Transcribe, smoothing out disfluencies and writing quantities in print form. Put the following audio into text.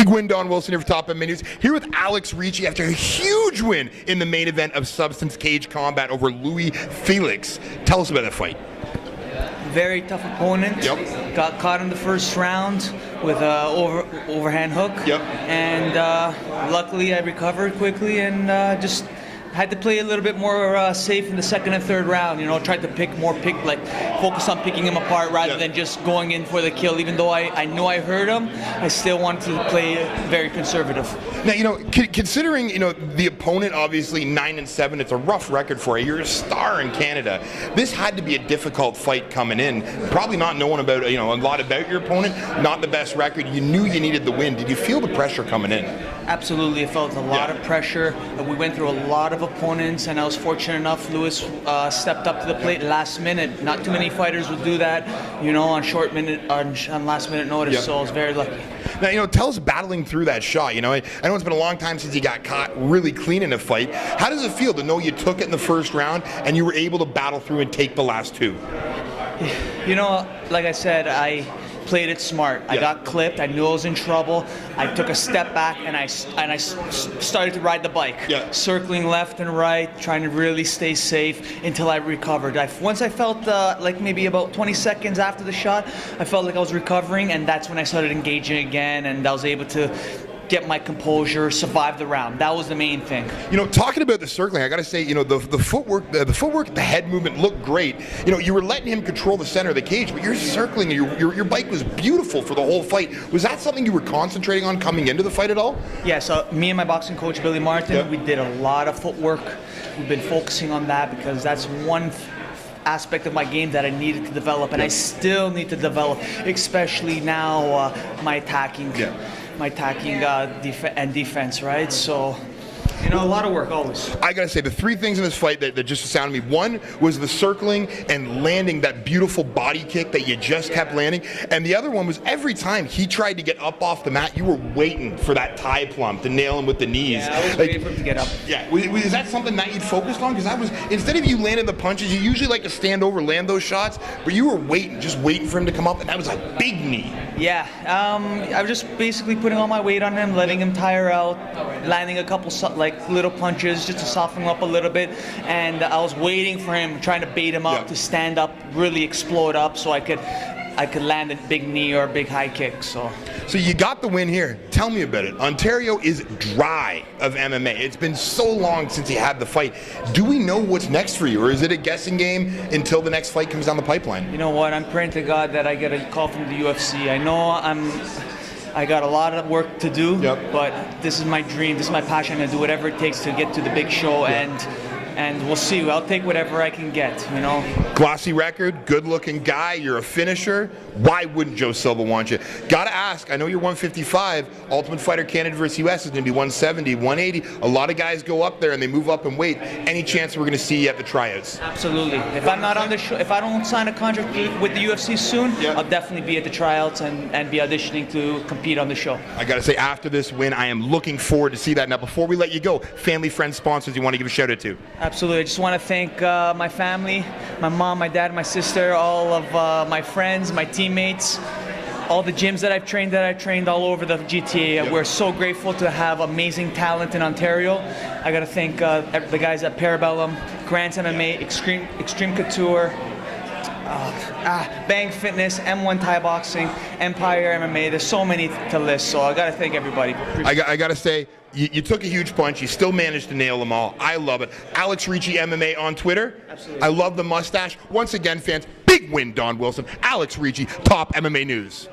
Big win, Don Wilson here for Top MMA News. Here with Alex Ricci after a huge win in the main event of Substance Cage Combat over Louis Felix. Tell us about that fight. Very tough opponent. Yep. Got caught in the first round with an overhand hook. Yep. And luckily I recovered quickly and just had to play a little bit more safe in the second and third round. You know, tried to focus on picking him apart rather than just going in for the kill. Even though I knew I hurt him, I still wanted to play very conservative. Now, you know, considering, you know, the opponent obviously 9-7, it's a rough record for you. You're a star in Canada. This had to be a difficult fight coming in. Probably not knowing about, you know, a lot about your opponent, not the best record. You knew you needed the win. Did you feel the pressure coming in? Absolutely, I felt a lot of pressure. We went through a lot of opponents, and I was fortunate enough. Louis stepped up to the plate last minute. Not too many fighters would do that, you know, on last minute notice. So I was very lucky. Now, you know, tell us battling through that shot. You know, I know it's been a long time since you got caught really clean in a fight. How does it feel to know you took it in the first round and you were able to battle through and take the last two? You know, like I said, I played it smart. I got clipped. I knew I was in trouble. I took a step back and I started to ride the bike, circling left and right, trying to really stay safe until I recovered. Once I felt like maybe about 20 seconds after the shot, I felt like I was recovering, and that's when I started engaging again, and I was able to get my composure, survive the round. That was the main thing. You know, talking about the circling, I got to say, you know, the footwork, the head movement looked great. You know, you were letting him control the center of the cage, but you're circling. Your bike was beautiful for the whole fight. Was that something you were concentrating on coming into the fight at all? Yeah. So me and my boxing coach Billy Martin, we did a lot of footwork. We've been focusing on that because that's one aspect of my game that I needed to develop, and I still need to develop, especially now my attacking. And defense, right? So, you know, a lot of work always. I gotta say, the three things in this fight that just astounded me. One was the circling and landing that beautiful body kick that you just kept landing. And the other one was every time he tried to get up off the mat, you were waiting for that tie plump to nail him with the knees. Yeah, I was waiting for him to get up. Yeah, is that something that you'd focused on? Because instead of you landing the punches, you usually like to stand over, land those shots, but you were just waiting for him to come up, and that was a big knee. Yeah, I was just basically putting all my weight on him, letting him tire out, landing a couple little punches just to soften him up a little bit, and I was waiting for him, trying to bait him up to stand up, really explode up, so I could land a big knee or a big high kick. So you got the win here. Tell me about it. Ontario is dry of MMA. It's been so long since you had the fight. Do we know what's next for you, or is it a guessing game until the next fight comes down the pipeline? You know what? I'm praying to God that I get a call from the UFC. I know I got a lot of work to do, but this is my dream. This is my passion. I'm gonna do whatever it takes to get to the big show, and we'll see. I'll take whatever I can get, you know. Glossy record, good-looking guy, you're a finisher. Why wouldn't Joe Silva want you? Gotta ask, I know you're 155. Ultimate Fighter Canada versus US is gonna be 170, 180. A lot of guys go up there and they move up in weight. Any chance we're gonna see you at the tryouts? Absolutely. If I'm not on the show, if I don't sign a contract with the UFC soon, I'll definitely be at the tryouts and be auditioning to compete on the show. I gotta say, after this win, I am looking forward to see that. Now, before we let you go, family, friends, sponsors you want to give a shout out to? Absolutely. I just want to thank my family, my mom, my dad, my sister, all of my friends, my teammates, all the gyms that I've trained all over the GTA. We're so grateful to have amazing talent in Ontario. I got to thank the guys at Parabellum, Grants MMA, Extreme Couture, Bang Fitness, M1 Thai Boxing, Empire MMA. There's so many to list, so I got to thank everybody. I got to say, you took a huge punch. You still managed to nail them all. I love it. Alex Ricci MMA on Twitter. Absolutely. I love the mustache. Once again, fans, big win, Don Wilson. Alex Ricci, Top MMA News.